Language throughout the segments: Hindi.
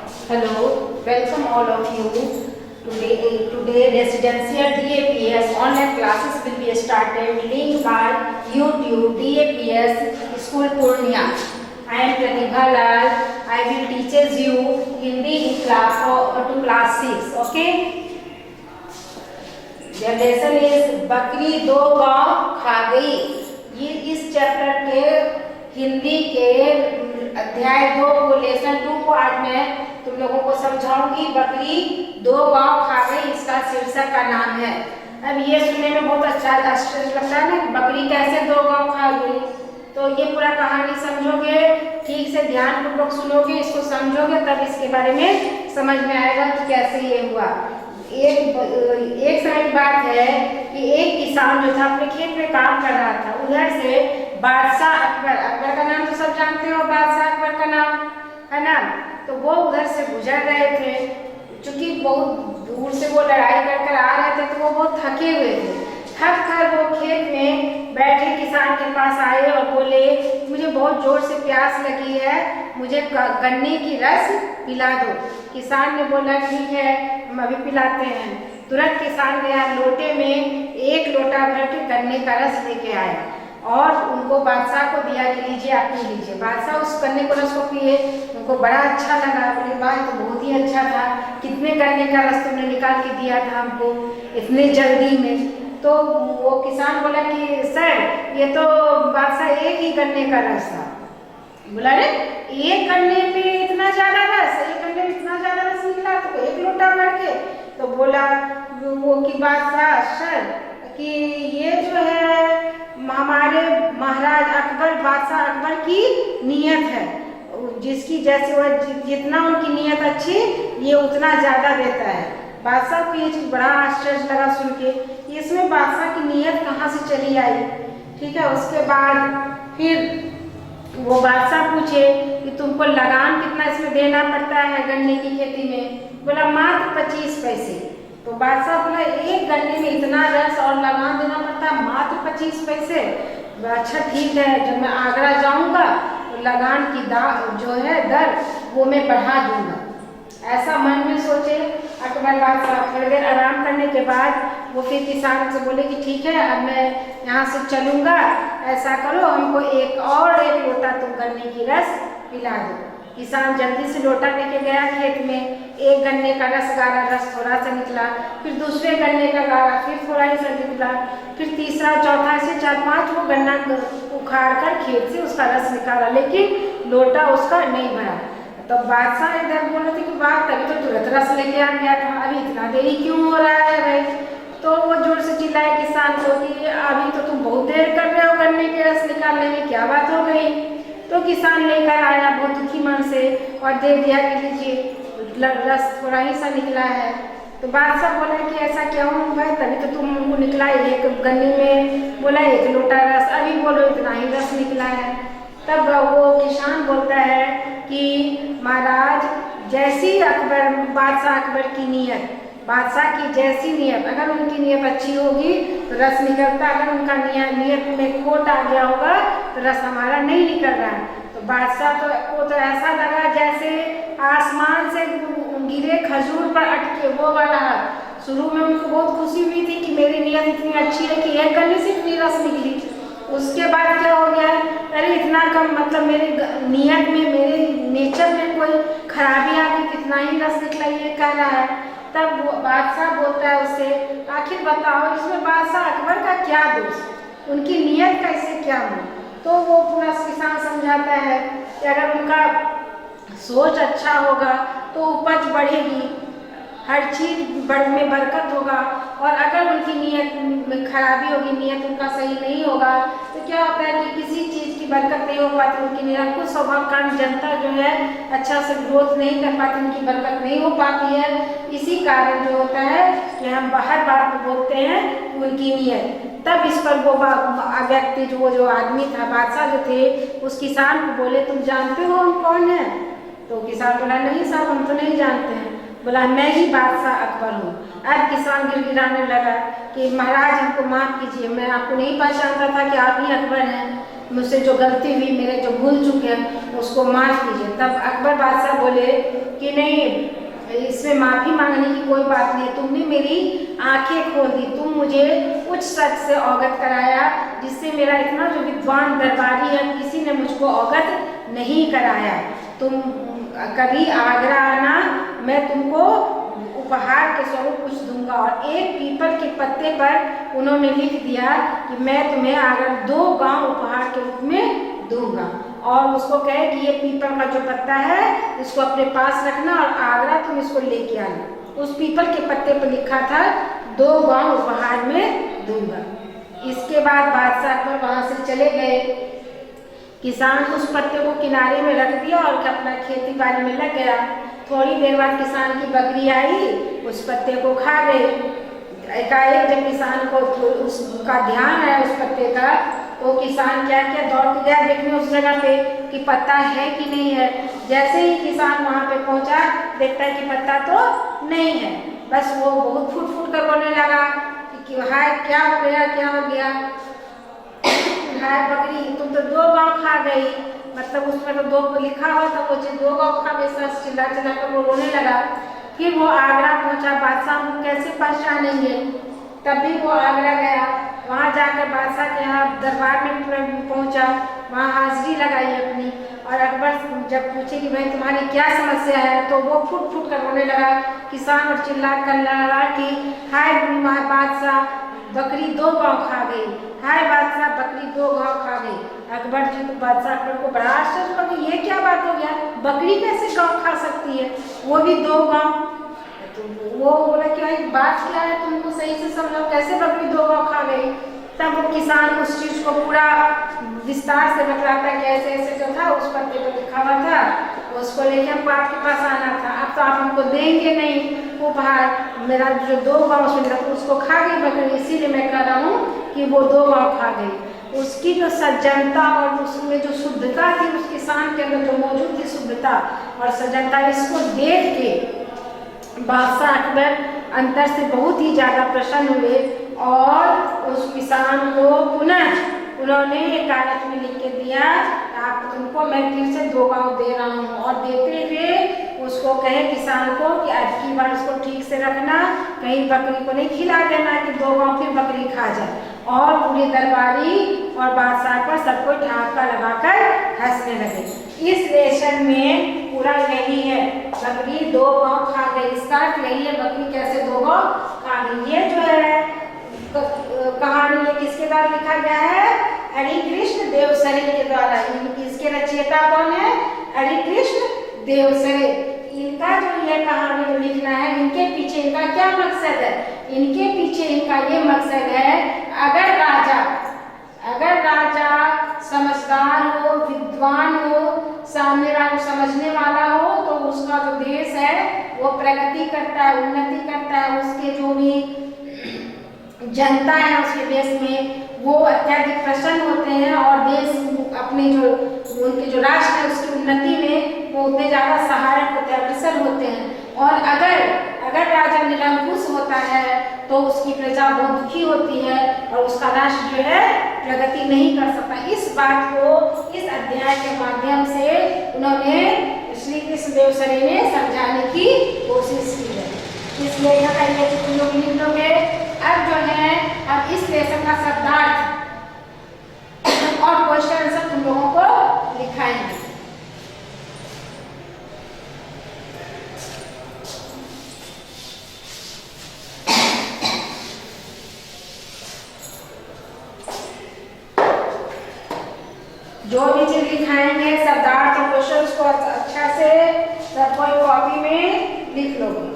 Hello, welcome all of you. Today residential DAPS online classes will be started. Link by YouTube DAPS School Purnia. I am Pratibha Lal. I will teaches you Hindi in class to class 6. Okay. The lesson is बकरी दो गांव खा गई। ये इस चैप्टर के हिंदी के अध्याय 2 को लेसन 2 को आज मैं तुम लोगों को समझाऊंगी। बकरी दो गांव खा गई, इसका शीर्षक का नाम है। अब ये सुनने में बहुत अच्छा लगता है ना, बकरी कैसे दो गांव खा गई। तो ये पूरा कहानी समझोगे, ठीक से ध्यानपूर्वक सुनोगे, इसको समझोगे, तब इसके बारे में समझ में आएगा कि कैसे ये हुआ। एक समय की बात है कि एक किसान जो था अपने खेत में काम कर रहा था। उधर से बादशाह अकबर का नाम तो सब जानते हो, बादशाह अकबर का नाम है ना। तो वो उधर से गुजर रहे थे, चूंकि बहुत दूर से वो लड़ाई कर आ रहे थे, तो वो बहुत थके हुए थे। थक कर वो खेत में बैठे किसान के पास आए और बोले, मुझे बहुत जोर से प्यास लगी है, मुझे गन्ने की रस पिला दो। किसान ने बोला ठीक है, हम अभी पिलाते हैं। तुरंत किसान गया, लोटे में 1 लोटा भर के गन्ने का रस लेके आया और उनको बादशाह को दिया कि लीजिए आप पी लीजिए। बादशाह उस गन्ने को रस को पिए, उनको बड़ा अच्छा लगा। बोले वाह, तो बहुत ही अच्छा था, कितने गन्ने का रस तुमने निकाल के दिया था हमको इतने जल्दी में। तो वो किसान बोला कि सर ये तो बादशाह एक ही गन्ने का रस था। बोला रे, एक गन्ने में इतना ज्यादा रस, एक गन्ने में इतना ज्यादा रस निकला, तो 1 लोटा भर के। तो बोला वो कि बादशाह सर कि ये जो है हमारे महाराज अकबर, बादशाह अकबर की नीयत है, जिसकी जैसे वह जितना उनकी नीयत अच्छी, ये उतना ज्यादा देता है। बादशाह को ये चीज बड़ा आश्चर्य लगा सुन के, इसमें बादशाह की नीयत कहाँ से चली आई। ठीक है, उसके बाद फिर वो बादशाह पूछे कि तुमको लगान कितना इसमें देना पड़ता है गन्ने की खेती में। बोला मात्र 25 पैसे। तो बादशाह बोला एक गन्ने में इतना रस और लगान देना पड़ता है मात्र 25 पैसे। अच्छा ठीक है, जब मैं आगरा जाऊंगा तो लगान की जो है दर वो मैं बढ़ा दूंगा। ऐसा मन में सोचे अकबर बादशाह। थोड़ी देर आराम करने के बाद वो फिर किसान से बोले कि ठीक है, अब मैं यहाँ से चलूँगा, ऐसा करो हमको 1 लोटा तुम गन्ने की रस पिला दो। किसान जल्दी से लोटा लेके गया खेत में। 1 गन्ने का रस गारा, रस थोड़ा सा निकला, फिर दूसरे गन्ने का गारा, फिर थोड़ा ही सा निकला, फिर तीसरा, चौथा, से 4-5 वो गन्ना उखाड़ कर खेत से उसका रस निकाला, लेकिन लोटा उसका नहीं भरा। तो बादशाह इधर बोल रहे थे कि वाह, तभी तो तुरंत रस लेके आ गया था, अभी इतना देरी क्यों हो रहा है भाई। तो वो जोर से चिल्लाए किसान को कि अभी तो तुम बहुत देर कर रहे हो गन्ने के रस निकालने में, क्या बात हो गई। तो किसान लेकर आया बहुत दुखी मन से और दे दिया कि लीजिए रस थोड़ा ही सा निकला है। तो बादशाह बोला कि ऐसा क्या हुआ भाई, तभी तो तुमको निकला 1 गन्ने में, बोला 1 लोटा रस, अभी बोलो इतना ही रस निकला है। तब वो किसान बोलता है कि महाराज, जैसी अकबर, बादशाह अकबर की नीयत, बादशाह की जैसी नीयत, अगर उनकी नीयत अच्छी होगी तो रस निकलता, अगर उनका नीयत में खोट आ गया होगा तो रस हमारा नहीं निकल रहा है। तो बादशाह को तो ऐसा लगा जैसे आसमान से गिरे खजूर पर अटके वो वाला। शुरू में उनको बहुत खुशी हुई थी कि मेरी नीयत इतनी अच्छी है कि 1 गन्ने से इतनी रस निकली। उसके बाद क्या हो गया, अरे इतना कम, मतलब मेरे नियत में, मेरे नेचर में कोई खराबी आ गई, कितना ही रस निकला ये कह रहा है। तब बादशाह बोलता है उससे, आखिर बताओ इसमें बादशाह अकबर का क्या दोष, उनकी नीयत कैसे क्या हो। तो वो पूरा किसान समझाता है कि अगर उनका सोच अच्छा होगा तो उपज बढ़ेगी, हर चीज में बरकत होगा, और अगर उनकी नीयत में खराबी होगी, नीयत उनका सही नहीं होगा, तो क्या होता है कि किसी चीज़ की बरकत नहीं हो पाती, उनकी निरंकुश स्वभाव कारण जनता जो है अच्छा से ग्रोथ नहीं कर पाती, उनकी बरकत नहीं हो पाती है। इसी कारण जो होता है कि हम हर बात में बोलते हैं उनकी नीयत। तब इस पर वो व्यक्ति, जो आदमी था, बादशाह जो थे, उस किसान को बोले तुम जानते हो हम कौन है। तो किसान बोला नहीं साहब, हम तो नहीं जानते हैं। बोला मैं ही बादशाह अकबर हूँ। अब किसान गिड़गिड़ाने लगा कि महाराज हमको माफ़ कीजिए, मैं आपको नहीं पहचानता था कि आप ही अकबर हैं। मुझसे जो गलती हुई, मेरे जो भूल चुके हैं उसको माफ़ कीजिए। तब अकबर बादशाह बोले कि नहीं, इसमें माफ़ी मांगने की कोई बात नहीं, तुमने मेरी आंखें खोल दी, तुम मुझे उच्च सच से अवगत कराया जिससे मेरा इतना जो विद्वान दरबारी है किसी ने मुझको अवगत नहीं कराया। तुम कभी आगरा आना, मैं तुमको उपहार के स्वरूप कुछ दूंगा। और एक पीपल के पत्ते पर उन्होंने लिख दिया कि मैं तुम्हें आगरा 2 गांव उपहार के रूप में दूंगा। और उसको कहे कि ये पीपल का जो पत्ता है इसको अपने पास रखना और आगरा तुम इसको लेके आना। उस पीपल के पत्ते पर लिखा था 2 गांव उपहार में दूंगा। इसके बाद बादशाह अकबर वहां से चले गए। किसान उस पत्ते को किनारे में रख दिया और अपना खेती बाड़ी में लग गया। थोड़ी देर बाद किसान की बकरी आई, उस पत्ते को खा गई। एकाएक जब किसान को उसका ध्यान आया उस पत्ते का, तो किसान क्या क्या दौड़ गया देखने उस जगह पे कि पत्ता है कि नहीं है। जैसे ही किसान वहां पे पहुंचा, देखता है कि पत्ता तो नहीं है। बस वो बहुत फूट फूट कर रोने लगा कि हाय क्या हो गया, क्या हो गया, हाय बकरी तुम तो 2 गांव खा गई। मतलब उसमें तो 2 लिखा हुआ था, वो 2 गांव खा गई। चिल्ला चिल्ला कर वो रोने लगा। फिर वो आगरा पहुंचा। बादशाह को कैसे पहचानेंगे, तब भी वो आगरा गया। वहाँ जाकर बादशाह के यहाँ दरबार में पहुँचा, वहाँ हाजिरी लगाई अपनी। और अकबर जब पूछे कि भाई तुम्हारी क्या समस्या है, तो वो फुट फुट कर रोने लगा। किसान और चिल्ला कर लगा कि हाय बादशाह बकरी 2 गांव खा गई, हाय बादशाह बकरी 2 गांव खा गई। अकबर जी को बादशाह अकबर को बड़ा आश्चर्य हुआ कि ये क्या बात हो गया, बकरी कैसे गांव खा सकती है, वो भी 2 गांव। तो वो बोला कि भाई बात क्या है, तुमको सही से समझाओ, कैसे बकरी 2 गांव खा गई। तब वो किसान उस चीज को पूरा विस्तार से बतलाता है कि ऐसे ऐसे जो था उस पत्ते पर लिखा हुआ था, उसको लेके हमको आपके पास आना था। अब तो आप हमको देंगे नहीं उपहार, मेरा जो 2 गांव उसमें उसको खा गई बकरी, इसीलिए मैं कह रहा हूँ कि वो 2 गांव खा गई। उसकी जो सज्जनता और उसमें जो शुद्धता थी, उस किसान के अंदर जो मौजूद थी शुद्धता और सज्जनता, इसको देख के बादशाह अकबर अंतर से बहुत ही ज़्यादा प्रसन्न हुए और उस किसान को पुनः उन्होंने एक कागज में लिख के दिया, आप तुमको मैं फिर से 2 गांव दे रहा हूँ। और देते हुए उसको कहे किसान को कि आज की बार इसको ठीक से रखना, कहीं बकरी को नहीं खिला देना कि 2 गांव फिर बकरी खा जाए। और पूरे दरबारी और बादशाह पर सबको ठहाका लगाकर हंसने लगे। इस लेसन में पूरा यही है, बकरी 2 गांव खा गई, इसका यही है बकरी कैसे 2 गांव खा गई। ये जो है कहानी ये किसके द्वारा लिखा गया है, हरिकृष्ण देवसरे के द्वारा। इसके रचयिता कौन है, हरिकृष्ण देवसरे। इनका जो ये कहानी जो लिखना है, इनके पीछे इनका क्या मकसद है, इनके पीछे इनका ये मकसद है, अगर राजा समझदार हो, विद्वान हो, सामने वाले समझने वाला हो, तो उसका जो देश है वो प्रगति करता है, उन्नति करता है। उसके जो भी जनता है उसके देश में वो अत्यधिक प्रसन्न होते हैं और देश अपने जो उनके जो राष्ट्र है उसकी उन्नति में वो उतने ज़्यादा सहायक होते हैं, अग्रसर होते हैं। और अगर राजा निरंकुश होता है तो उसकी प्रजा बहुत दुखी होती है और उसका राष्ट्र जो है प्रगति नहीं कर सकता। इस बात को इस अध्याय के माध्यम से उन्होंने श्री कृष्ण देवसरे ने समझाने की कोशिश की है। इस लेखक का ये तुम लोग लिख लोगे। अब जो है अब इस लेसन का शब्दार्थ और क्वेश्चन आंसर तुम लोगों को लिखाएंगे। जो भी चीज लिखाएंगे शब्दार्थ और क्वेश्चन को अच्छा से सब कोई कॉपी में लिख लोगे।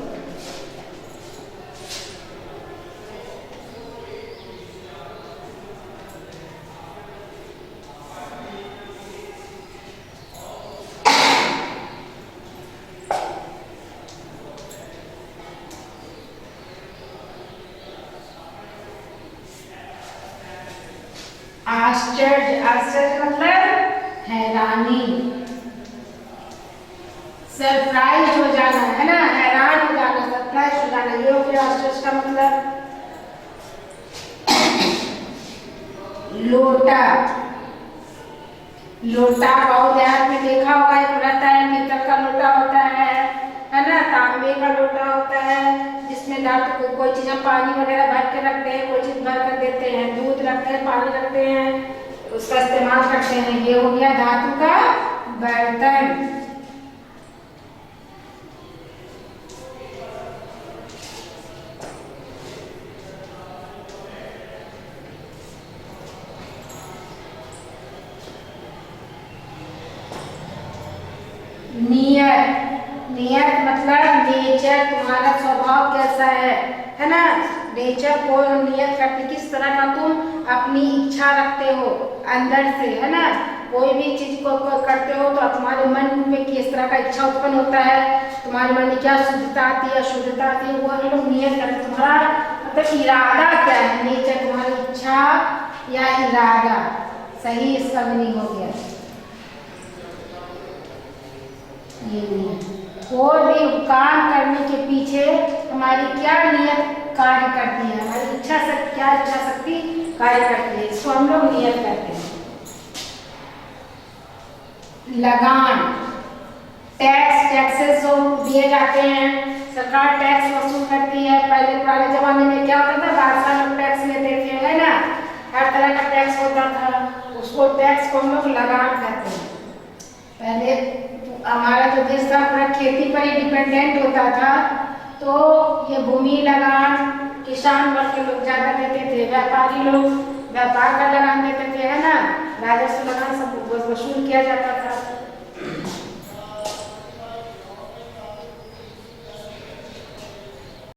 आश्चर्य, आश्चर्य मतलब हैरानी, सरप्राइज हो जाना है ना, हैरान हो जाना, सरप्राइज हो जाना, ये हो गया आश्चर्य का मतलब। लोटा, लोटा बहुत देहात में देखा होगा, एक रहता है पीतल का लोटा होता है ना, तांबे का लोटा होता है जिसमें धातु कोई चीज हम पानी वगैरह भर के रखते हैं, कोई चीज भर कर देते हैं, दूध रखते हैं, पानी रखते हैं, उसका इस्तेमाल करते हैं। ये हो गया धातु का बर्तन। नियत, नियत मतलब नेचर, तुम्हारा स्वभाव कैसा है ना। नेचर को नियत करते किस तरह का तुम अपनी इच्छा रखते हो अंदर से, है ना। कोई भी चीज को करते हो तो तुम्हारे मन में किस तरह का इच्छा उत्पन्न होता है, तुम्हारे मन में क्या शुद्धता आती है अशुद्धता आती है, वो हम लोग नियत करते। तुम्हारा मतलब इरादा क्या है, नेचर तुम्हारी इच्छा या इरादा, सही इसका मीनिंग हो गया ये नियत। कोई भी काम करने के पीछे हमारी क्या नियत कार्य करती है, हमारी इच्छा शक्ति, क्या इच्छा शक्ति कार्य करती है, इसको हम लोग नियत करते हैं। लगान, टैक्स, टैक्सेस जो दिए जाते हैं, सरकार टैक्स वसूल करती है। पहले पुराने जमाने में क्या होता था, बादशाह लोग टैक्स लेते थे, है ना, हर तरह का टैक्स होता था, उसको टैक्स को हम लोग लगान करते हैं। पहले हमारा जो देश था पूरा खेती पर ही डिपेंडेंट होता था, तो ये भूमि लगान किसान वर्ग के लोग ज्यादा देते थे, व्यापारी लोग व्यापार का लगान देते थे, है ना, राजस्व लगान सब वसूल किया जाता था।